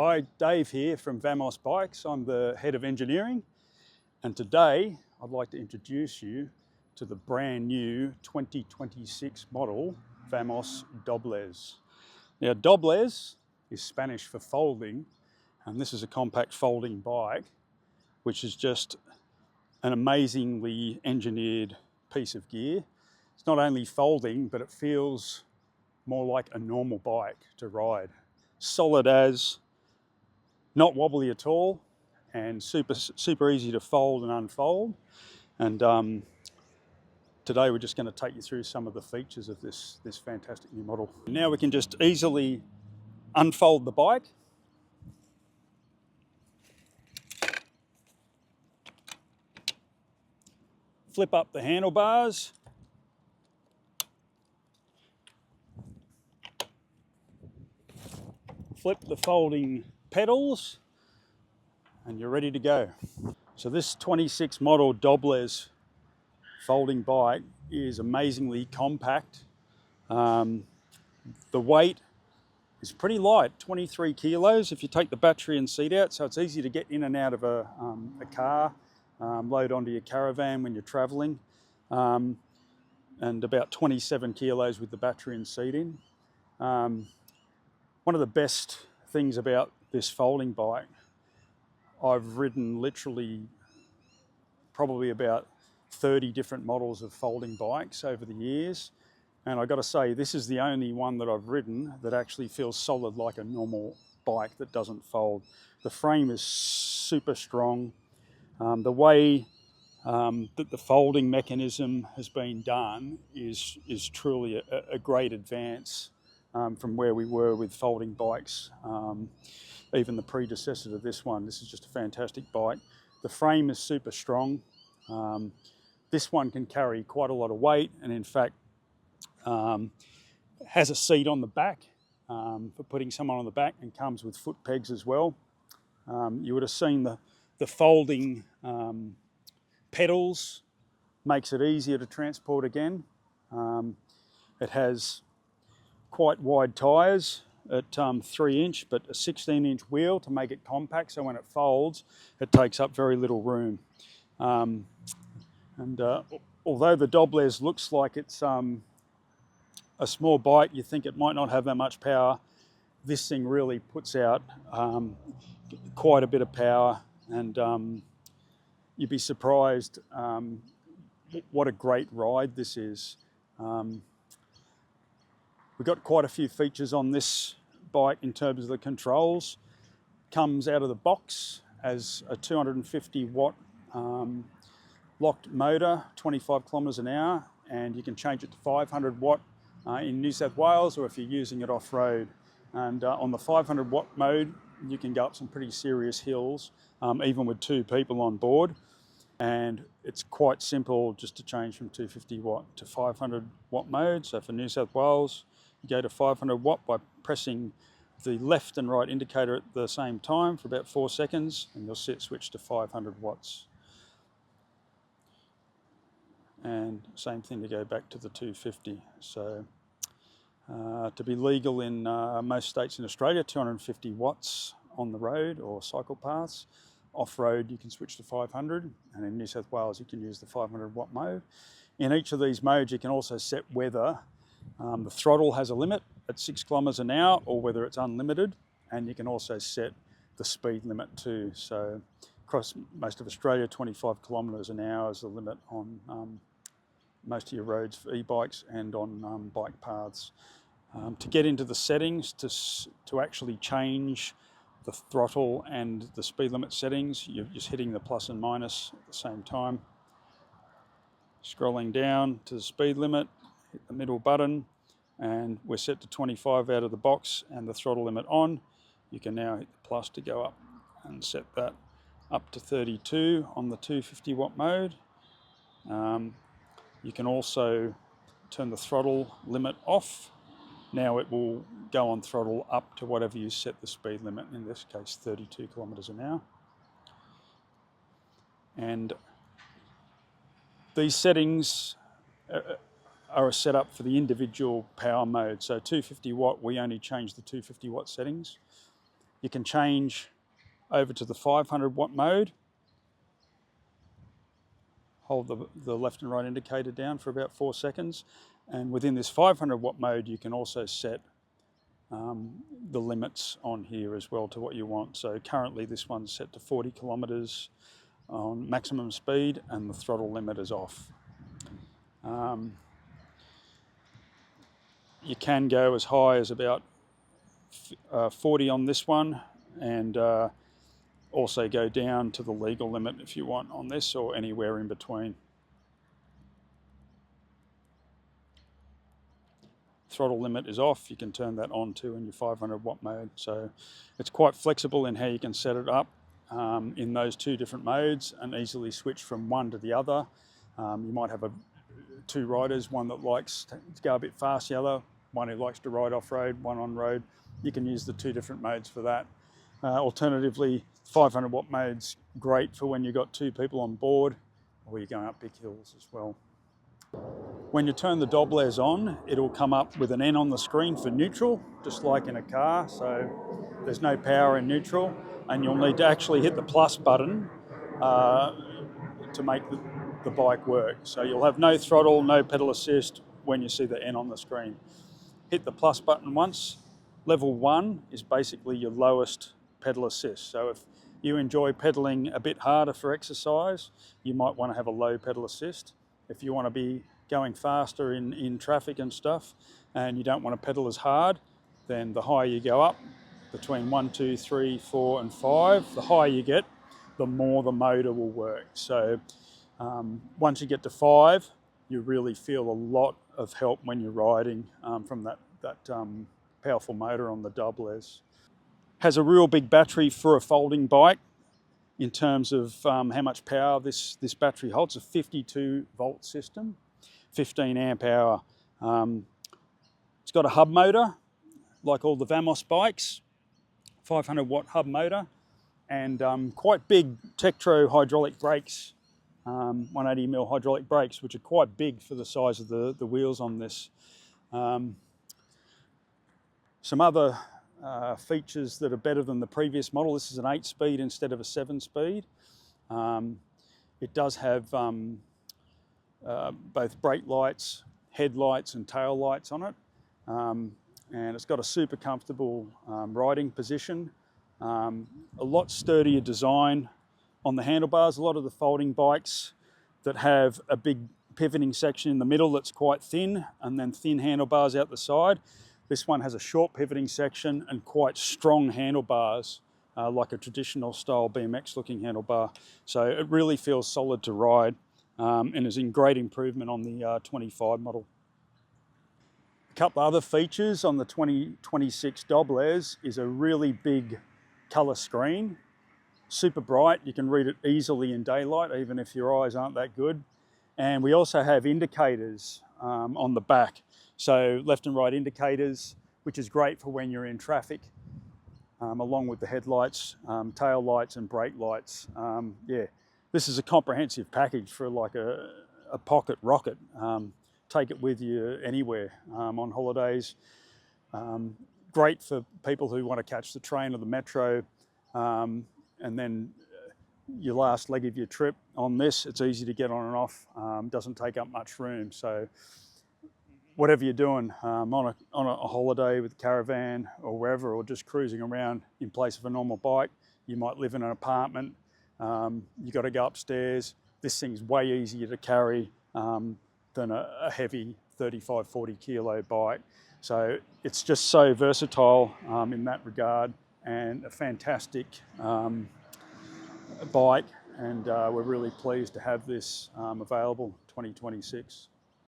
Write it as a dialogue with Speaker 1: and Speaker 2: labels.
Speaker 1: Hi, Dave here from Vamos Bikes. I'm the head of engineering, and today I'd like to introduce you to the brand new 2026 model Vamos Dobles. Now, Dobles is Spanish for folding, and this is a compact folding bike, which is just an amazingly engineered piece of gear. It's not only folding, but it feels more like a normal bike to ride. Solid as, not wobbly at all, and super easy to fold and unfold. And today we're just going to take you through some of the features of this fantastic new model. Now we can just easily unfold the bike. Flip up the handlebars. Flip the folding pedals, and you're ready to go. So this 26 model Dobles folding bike is amazingly compact. The weight is pretty light, 23 kilos if you take the battery and seat out, so it's easy to get in and out of a car, load onto your caravan when you're traveling, and about 27 kilos with the battery and seat in. One of the best things about this folding bike, I've ridden literally probably about 30 different models of folding bikes over the years, and I've got to say this is the only one that I've ridden that actually feels solid like a normal bike that doesn't fold. The frame is super strong. The way that the folding mechanism has been done is truly a great advance from where we were with folding bikes, even the predecessor to this one. This is just a fantastic bike. The frame is super strong. This one can carry quite a lot of weight, and in fact has a seat on the back for putting someone on the back, and comes with foot pegs as well. You would have seen the folding pedals, makes it easier to transport again. It has quite wide tyres at 3-inch, but a 16-inch wheel to make it compact, so when it folds it takes up very little room. Although the Dobles looks like it's a small bike, you think it might not have that much power, this thing really puts out quite a bit of power, and you'd be surprised what a great ride this is. We've got quite a few features on this bike in terms of the controls. Comes out of the box as a 250 watt locked motor, 25 kilometres an hour, and you can change it to 500 watt in New South Wales, or if you're using it off-road. And on the 500 watt mode, you can go up some pretty serious hills, even with 2 people on board. And it's quite simple just to change from 250 watt to 500 watt mode. So for New South Wales, you go to 500 watt by pressing the left and right indicator at the same time for about 4 seconds, and you'll switch to 500 watts. And same thing to go back to the 250. So to be legal in most states in Australia, 250 watts on the road or cycle paths. Off-road you can switch to 500, and in New South Wales you can use the 500 watt mode. In each of these modes you can also set whether the throttle has a limit at 6 kilometres an hour or whether it's unlimited, and you can also set the speed limit too. So across most of Australia, 25 kilometres an hour is the limit on most of your roads for e-bikes and on bike paths. To get into the settings, to actually change the throttle and the speed limit settings, you're just hitting the plus and minus at the same time. Scrolling down to the speed limit, hit the middle button, and we're set to 25 out of the box and the throttle limit on. You can now hit the plus to go up and set that up to 32 on the 250 watt mode. You can also turn the throttle limit off. Now it will go on throttle up to whatever you set the speed limit, in this case 32 kilometres an hour. And these settings are set up for the individual power mode. So 250 watt, we only change the 250 watt settings. You can change over to the 500 watt mode. Hold the left and right indicator down for about 4 seconds. And within this 500 watt mode, you can also set the limits on here as well to what you want. So currently this one's set to 40 kilometers on maximum speed and the throttle limit is off. You can go as high as about 40 on this one, and also go down to the legal limit if you want on this, or anywhere in between. Throttle limit is off. You can turn that on too in your 500 watt mode. So it's quite flexible in how you can set it up in those two different modes and easily switch from one to the other. You might have two riders, one that likes to go a bit fast, the other one who likes to ride off-road, one on-road. You can use the two different modes for that. Alternatively, 500 watt mode's great for when you've got two people on board or you're going up big hills as well. When you turn the Doblers on, it'll come up with an N on the screen for neutral, just like in a car. So there's no power in neutral, and you'll need to actually hit the plus button to make the bike work. So you'll have no throttle, no pedal assist when you see the N on the screen. Hit the plus button once. Level 1 is basically your lowest pedal assist. So if you enjoy pedaling a bit harder for exercise, you might want to have a low pedal assist. If you want to be going faster in traffic and stuff and you don't want to pedal as hard, then the higher you go up, between 1, 2, 3, 4 and 5, the higher you get, the more the motor will work. So once you get to 5, you really feel a lot of help when you're riding from that powerful motor on the Doblers. Has a real big battery for a folding bike in terms of how much power this battery holds. A 52 volt system, 15 amp hour. It's got a hub motor, like all the Vamos bikes, 500 watt hub motor, and quite big Tektro hydraulic brakes, 180mm hydraulic brakes, which are quite big for the size of the wheels on this. Some other features that are better than the previous model. This is an 8-speed instead of a 7-speed. It does have both brake lights, headlights and tail lights on it. And it's got a super comfortable riding position. A lot sturdier design on the handlebars. A lot of the folding bikes that have a big pivoting section in the middle that's quite thin and then thin handlebars out the side. This one has a short pivoting section and quite strong handlebars, like a traditional style BMX looking handlebar. So it really feels solid to ride and is in great improvement on the 25 model. A couple other features on the 2026 Doblers is a really big colour screen, super bright. You can read it easily in daylight, even if your eyes aren't that good. And we also have indicators on the back. So left and right indicators, which is great for when you're in traffic, along with the headlights, tail lights and brake lights. Yeah, this is a comprehensive package for like a pocket rocket. Take it with you anywhere on holidays. Great for people who want to catch the train or the metro, and then your last leg of your trip on this, it's easy to get on and off, doesn't take up much room. So whatever you're doing on a holiday with a caravan or wherever, or just cruising around in place of a normal bike, you might live in an apartment, you got to go upstairs. This thing's way easier to carry than a heavy 35, 40 kilo bike. So it's just so versatile in that regard, and a fantastic bike, and we're really pleased to have this available 2026.